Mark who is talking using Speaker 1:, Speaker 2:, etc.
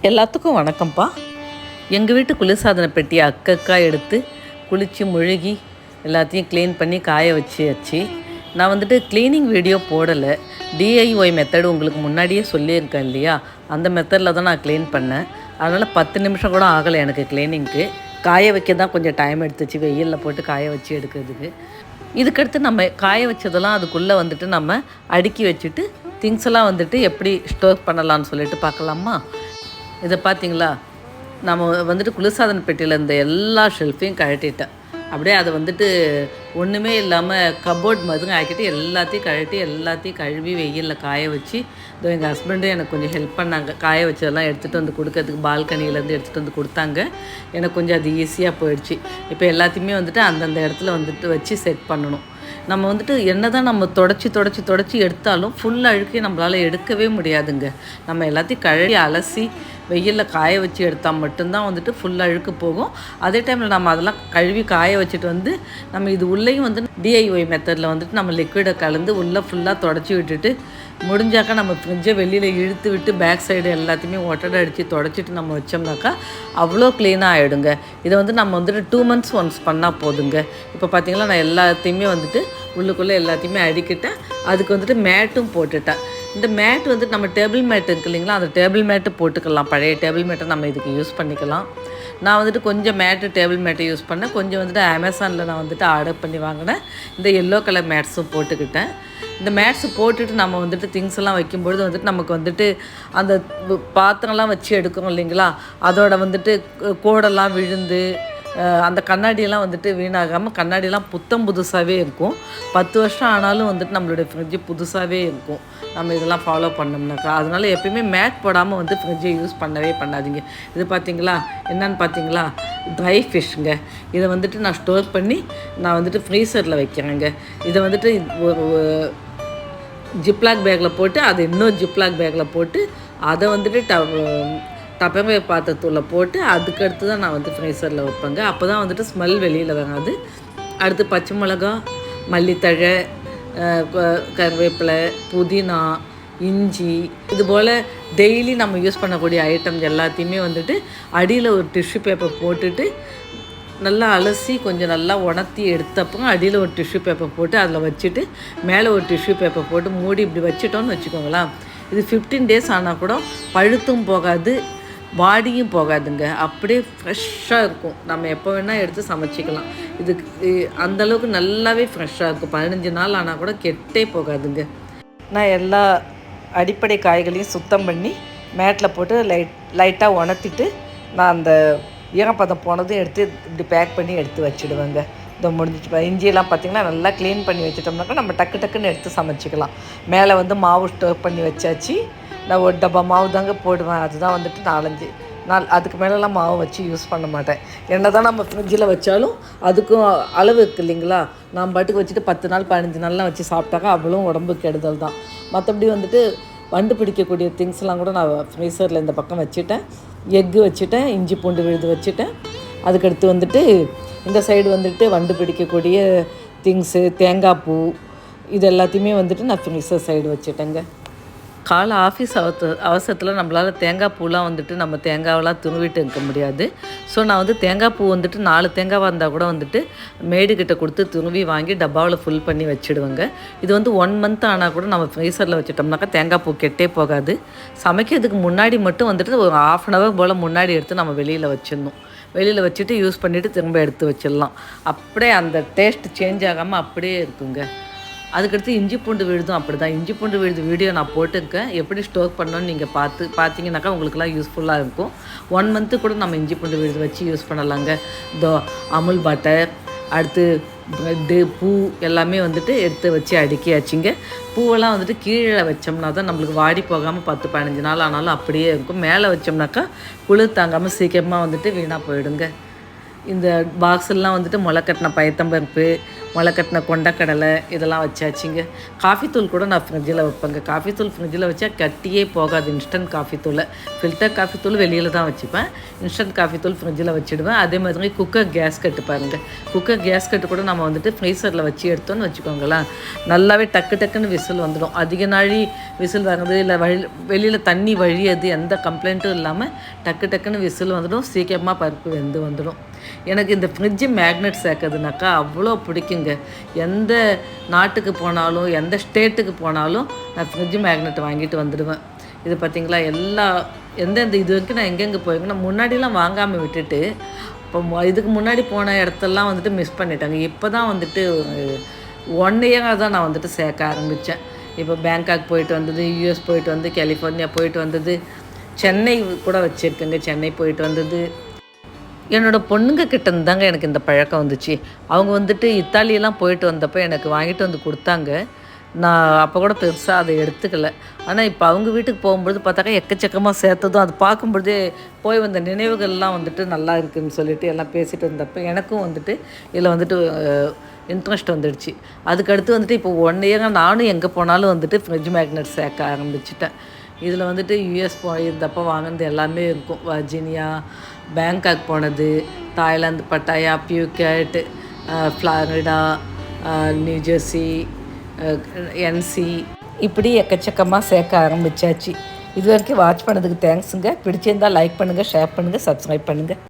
Speaker 1: எல்லாத்துக்கும் வணக்கம்ப்பா. எங்கள் வீட்டு குளிர்சாதன பெட்டியை அக்கக்கா எடுத்து குளித்து முழுகி எல்லாத்தையும் க்ளீன் பண்ணி காய வச்சு நான் வந்துட்டு க்ளீனிங் வீடியோ போடலை. டிஐஒய் மெத்தடு உங்களுக்கு முன்னாடியே சொல்லியிருக்கேன் இல்லையா, அந்த மெத்தடில் தான் நான் க்ளீன் பண்ணேன். அதனால் 10 நிமிஷம் கூட ஆகலை எனக்கு க்ளீனிங்க்கு. காய வைக்க தான் கொஞ்சம் டைம் எடுத்துச்சு, வெயிலில் போட்டு காய வச்சு எடுக்கிறதுக்கு. இதுக்கடுத்து நம்ம காய வச்சதெல்லாம் அதுக்குள்ளே வந்துட்டு நம்ம அடுக்கி வச்சுட்டு திங்ஸ் எல்லாம் வந்துட்டு எப்படி ஸ்டோர் பண்ணலான்னு சொல்லிட்டு பார்க்கலாமா. இதை பார்த்தீங்களா, நம்ம வந்துட்டு குளிர்சாதன பெட்டியில் இருந்த எல்லா ஷெல்ஃபையும் கழட்டிட்டேன். அப்படியே அதை வந்துட்டு ஒன்றுமே இல்லாமல் கபோர்ட் மாதிரி ஆக்கிட்டு எல்லாத்தையும் கழுவி வெயிலில் காய வச்சு, இதோ எங்கள் ஹஸ்பண்டும் எனக்கு கொஞ்சம் ஹெல்ப் பண்ணாங்க. காய வச்சதெல்லாம் எடுத்துகிட்டு வந்து கொடுக்கறதுக்கு பால்கனியிலேருந்து எடுத்துகிட்டு வந்து கொடுத்தாங்க. எனக்கு கொஞ்சம் அது ஈஸியாக போயிடுச்சு. இப்போ எல்லாத்தையுமே வந்துட்டு அந்தந்த இடத்துல வந்துட்டு வச்சு செட் பண்ணணும். நம்ம வந்துட்டு என்ன தான் நம்ம தொடச்சி எடுத்தாலும் ஃபுல் அழுக்கே நம்மளால் எடுக்கவே முடியாதுங்க. நம்ம எல்லாத்தையும் கழுவி அலசி வெயிலில் காய வச்சு எடுத்தால் மட்டும்தான் வந்துட்டு ஃபுல் அழுக்கு போகும். அதே டைமில் நம்ம அதெல்லாம் கழுவி காய வச்சுட்டு வந்து நம்ம இது உள்ளேயும் வந்து டிஐஒய் மெத்தடில் வந்துட்டு நம்ம லிக்விடை கலந்து உள்ளே ஃபுல்லாக தொடச்சி விட்டுட்டு முடிஞ்சாக்கா நம்ம ஃப்ரிட்ஜை வெளியில் இழுத்து விட்டு பேக் சைடு எல்லாத்தையுமே ஒட்டடை அடித்து தொடச்சிட்டு நம்ம வச்சோம்னாக்கா அவ்வளோ க்ளீனாக ஆகிடுங்க. இதை வந்து நம்ம வந்துட்டு 2 months ஒன்ஸ் பண்ணால் போதுங்க. இப்போ பார்த்திங்கன்னா நான் எல்லாத்தையுமே வந்துட்டு உள்ளுக்குள்ளே எல்லாத்தையுமே அடிக்கிட்டேன். அதுக்கு வந்துட்டு மேட்டும் போட்டுட்டேன். இந்த மேட் வந்துட்டு நம்ம டேபிள் மேட் இருக்குது இல்லைங்களா, அந்த டேபிள் மேட்டு போட்டுக்கலாம். பழைய டேபிள் மேட்டை நம்ம இதுக்கு யூஸ் பண்ணிக்கலாம். நான் வந்துட்டு கொஞ்சம் டேபிள் மேட்டை யூஸ் பண்ணேன். கொஞ்சம் வந்துட்டு அமேசானில் நான் வந்துட்டு ஆர்டர் பண்ணி வாங்கினேன். இந்த எல்லோ கலர் மேட்ஸும் போட்டுக்கிட்டேன். இந்த மேட்ஸு போட்டுட்டு நம்ம வந்துட்டு திங்ஸ் எல்லாம் வைக்கும்பொழுது வந்துட்டு நமக்கு வந்துட்டு அந்த பாத்திரம்லாம் வச்சு எடுக்கிறோம் இல்லைங்களா, அதோட வந்துட்டு கோடெல்லாம் விழுந்து அந்த கண்ணாடியெல்லாம் வந்துட்டு வீணாகாமல் கண்ணாடியெல்லாம் புதுசாகவே இருக்கும். 10 வருஷம் ஆனாலும் வந்துட்டு நம்மளுடைய ஃப்ரிட்ஜு புதுசாகவே இருக்கும் நம்ம இதெல்லாம் ஃபாலோ பண்ணோம்னாக்கா. அதனால் எப்பயுமே மேட் போடாமல் வந்து ஃப்ரிட்ஜை யூஸ் பண்ணாதீங்க. இது பார்த்திங்களா, என்னன்னு பார்த்தீங்களா, ட்ரை ஃபிஷ்ங்க. இதை வந்துட்டு நான் ஸ்டோர் பண்ணி நான் வந்துட்டு ஃப்ரீசரில் வைக்கிறேங்க. இதை வந்துட்டு ஒரு ஜிப்லாக் பேக்கில் போட்டு அதை இன்னொரு ஜிப்லாக் பேக்கில் போட்டு அதை வந்துட்டு டப்பர்வேர் பாத்திரத்தில் போட்டு அதுக்கடுத்து தான் நான் வந்து ஃப்ரீசரில் வைப்பேங்க. அப்போ தான் வந்துட்டு ஸ்மெல் வெளியில் வராது. அடுத்து பச்சை மிளகா, மல்லித்தழை, கருவேப்பிலை, புதினா, இஞ்சி, இதுபோல் டெய்லி நம்ம யூஸ் பண்ணக்கூடிய ஐட்டம்ஸ் எல்லாத்தையுமே வந்துட்டு அடியில் ஒரு டிஷ்யூ பேப்பர் போட்டுட்டு நல்லா அலசி கொஞ்சம் நல்லா உணர்த்தி எடுத்தப்போ அடியில் ஒரு டிஷ்யூ பேப்பர் போட்டு அதில் வச்சுட்டு மேலே ஒரு டிஷ்யூ பேப்பர் போட்டு மூடி இப்படி வச்சுட்டோன்னு வச்சுக்கோங்களேன். இது 15 days ஆனால் கூட பழுத்தும் போகாது, வாடியும் போகாதுங்க. அப்படியே ஃப்ரெஷ்ஷாக இருக்கும். நம்ம எப்போ வேணால் எடுத்து சமைச்சிக்கலாம். இதுக்கு அந்தளவுக்கு நல்லாவே ஃப்ரெஷ்ஷாக இருக்கும். 15 நாள் ஆனால் கூட கெட்டே போகாதுங்க. நான் எல்லா அடிப்படை காய்களையும் சுத்தம் பண்ணி மேட்டில் போட்டு லைட்டாக உணர்த்திட்டு நான் அந்த ஈரப்பதம் போனதும் எடுத்து இப்படி பேக் பண்ணி எடுத்து வச்சுடுவேங்க. இதை முடிஞ்சிச்சு. இஞ்சியெல்லாம் பார்த்திங்கன்னா நல்லா க்ளீன் பண்ணி வச்சுட்டோம்னாக்கா நம்ம டக்குன்னு எடுத்து சமைச்சிக்கலாம். மேலே வந்து மாவு ஸ்டோர் பண்ணி வச்சாச்சு. நான் ஒரு டப்பா மாவு தாங்க போடுவேன். அதுதான் வந்துட்டு 4-5 நாள், அதுக்கு மேலெலாம் மாவு வச்சு யூஸ் பண்ண மாட்டேன். என்ன தான் நம்ம ஃப்ரிட்ஜில் வச்சாலும் அதுக்கும் அளவு இருக்குது இல்லைங்களா. நான் பாட்டுக்கு வச்சுட்டு 10 நாள் 15 நாள்லாம் வச்சு சாப்பிட்டாக்கா அவ்வளோ உடம்பு கெடுதல் தான். மற்றபடி வந்துட்டு வண்டு பிடிக்கக்கூடிய திங்ஸ்லாம் கூட நான் ஃப்ரீசரில் இந்த பக்கம் வச்சுட்டேன். எக்கு வச்சுட்டேன், இஞ்சி பூண்டு விழுது வச்சுட்டேன். அதுக்கடுத்து வந்துட்டு இந்த சைடு வந்துட்டு வண்டு பிடிக்கக்கூடிய திங்ஸு, தேங்காய் பூ, இது எல்லாத்தையுமே வந்துட்டு நான் ஃப்ரீசர் சைடு வச்சுட்டேங்க. காலை ஆஃபீஸ் அவசரத்தில் நம்மளால் தேங்காய் பூலாம் வந்துட்டு நம்ம தேங்காவெல்லாம் துருவிட்டு இருக்க முடியாது. ஸோ நான் வந்து தேங்காய் பூ வந்துட்டு 4 தேங்காவாக இருந்தால் கூட வந்துட்டு மேடுகிட்ட கொடுத்து துருவி வாங்கி டப்பாவில் ஃபுல் பண்ணி வச்சுடுவேங்க. இது வந்து 1 month ஆனால் கூட நம்ம ஃப்ரீசரில் வச்சுட்டோம்னாக்கா தேங்காய் பூ கெட்டே போகாது. சமைக்கிறதுக்கு முன்னாடி மட்டும் வந்துட்டு ஒரு 1/2 hour போல் முன்னாடி எடுத்து நம்ம வெளியில் வச்சிடணும். வெளியில் வச்சுட்டு யூஸ் பண்ணிவிட்டு திரும்ப எடுத்து வச்சிடலாம். அப்படியே அந்த டேஸ்ட் சேஞ்ச் ஆகாமல் அப்படியே இருக்குங்க. அதுக்கடுத்து இஞ்சி பூண்டு விழுதும் அப்படி தான். இஞ்சி பூண்டு விழுது வீடியோ நான் போட்டிருக்கேன். எப்படி ஸ்டோர் பண்ணணும்னு நீங்கள் பார்த்தீங்கன்னாக்கா உங்களுக்குலாம் யூஸ்ஃபுல்லாக இருக்கும். 1 month கூட நம்ம இஞ்சி பூண்டு விழுது வச்சு யூஸ் பண்ணலாங்க. இதோ அமுல் பட்டர், அடுத்து ப்ரெட்டு, பூ எல்லாமே வந்துட்டு எடுத்து வச்சு அடுக்கியாச்சுங்க. பூவெல்லாம் வந்துட்டு கீழே வச்சோம்னா தான் நம்மளுக்கு வாடி போகாமல் 10-15 நாள் ஆனாலும் அப்படியே இருக்கும். மேலே வச்சோம்னாக்கா குளிர் தாங்காமல் சீக்கிரமாக வந்துட்டு வீணாக போயிடுங்க. இந்த பாக்ஸெல்லாம் வந்துட்டு முளைக்கட்டின பயத்தம்பருப்பு, முளைக்கட்டின கொண்டக்கடலை இதெல்லாம் வச்சாச்சுங்க. காஃபி தூள் கூட நான் ஃப்ரிட்ஜில் வைப்பேங்க. காஃபி தூள் ஃப்ரிட்ஜில் வச்சா கட்டியே போகாது. இன்ஸ்டன்ட் காஃபி தூளை ஃபில்டர் காஃபி தூள் வெளியில் தான் வச்சுப்பேன். இன்ஸ்டன்ட் காஃபி தூள் ஃப்ரிட்ஜில் வச்சுடுவேன். அதே மாதிரி குக்கர் கேஸ்கட்டு பாருங்கள். குக்கர் கேஸ்கட்டு கூட நம்ம வந்துட்டு ஃப்ரீசரில் வச்சு எடுத்தோன்னு வச்சுக்கோங்களேன், நல்லாவே டக்கு டக்குன்னு விசில் வந்துடும். அதிக நாழி விசில் வர்றது இல்லை வெளியில் தண்ணி வழியது எந்த கம்ப்ளைண்ட்டும் இல்லாமல் டக்கு டக்குன்னு விசில் வந்துடும். சீக்கிரமாக பருப்பு வெந்து வந்துடும். எனக்கு இந்த ஃப்ரிட்ஜு மேக்னெட் சேர்க்குறதுனாக்கா அவ்வளோ பிடிக்குங்க. எந்த நாட்டுக்கு போனாலும் எந்த ஸ்டேட்டுக்கு போனாலும் நான் ஃப்ரிட்ஜு மேக்னெட் வாங்கிட்டு வந்துடுவேன். இது பார்த்திங்களா, எந்தெந்த இது வரைக்கும் நான் எங்கெங்கே போயிருக்கேன்னா முன்னாடிலாம் வாங்காமல் விட்டுட்டு இப்போ இதுக்கு முன்னாடி போன இடத்தெல்லாம் வந்துட்டு மிஸ் பண்ணிட்டாங்க. இப்போ தான் வந்துட்டு 1 இயராக தான் நான் வந்துட்டு சேர்க்க ஆரம்பித்தேன். இப்போ பேங்காக் போயிட்டு வந்தது, யூஎஸ் போயிட்டு வந்து, கலிஃபோர்னியா போயிட்டு வந்தது, சென்னை கூட வச்சுருக்கேங்க, சென்னை போயிட்டு வந்தது. என்னோடய பொண்ணுங்க கிட்டேருந்து தாங்க எனக்கு இந்த பழக்கம் வந்துச்சு. அவங்க வந்துட்டு இத்தாலியெல்லாம் போயிட்டு வந்தப்போ எனக்கு வாங்கிட்டு வந்து கொடுத்தாங்க. நான் அப்போ கூட பெருசாக அதை எடுத்துக்கல. ஆனால் இப்போ அவங்க வீட்டுக்கு போகும்பொழுது பார்த்தாக்கா எக்கச்சக்கமாக சேர்த்ததும் அது பார்க்கும்பொழுதே போய் வந்த நினைவுகள்லாம் வந்துட்டு நல்லா இருக்குதுன்னு சொல்லிட்டு எல்லாம் பேசிகிட்டு இருந்தப்போ எனக்கும் வந்துட்டு இதில் வந்துட்டு இன்ட்ரெஸ்ட் வந்துடுச்சு. அதுக்கடுத்து வந்துட்டு இப்போ 1 இயராக நானும் எங்கே போனாலும் வந்துட்டு ஃப்ரிட்ஜ் மேக்னெட் சேர்க்க ஆரம்பிச்சிட்டேன். இதில் வந்துட்டு யூஎஸ் போயிருந்தப்போ வாங்கினது எல்லாமே இருக்கும். வர்ஜீனியா, பேங்காக் போனது, Thailand, Pattaya, Phuket, Florida, New Jersey, NC, இப்படி எக்கச்சக்கமாக சேர்க்க ஆரம்பித்தாச்சு. இது வரைக்கும் வாட்ச் பண்ணதுக்கு தேங்க்ஸுங்க. பிடிச்சிருந்தால் லைக் பண்ணுங்கள், ஷேர் பண்ணுங்கள், சப்ஸ்கிரைப் பண்ணுங்கள்.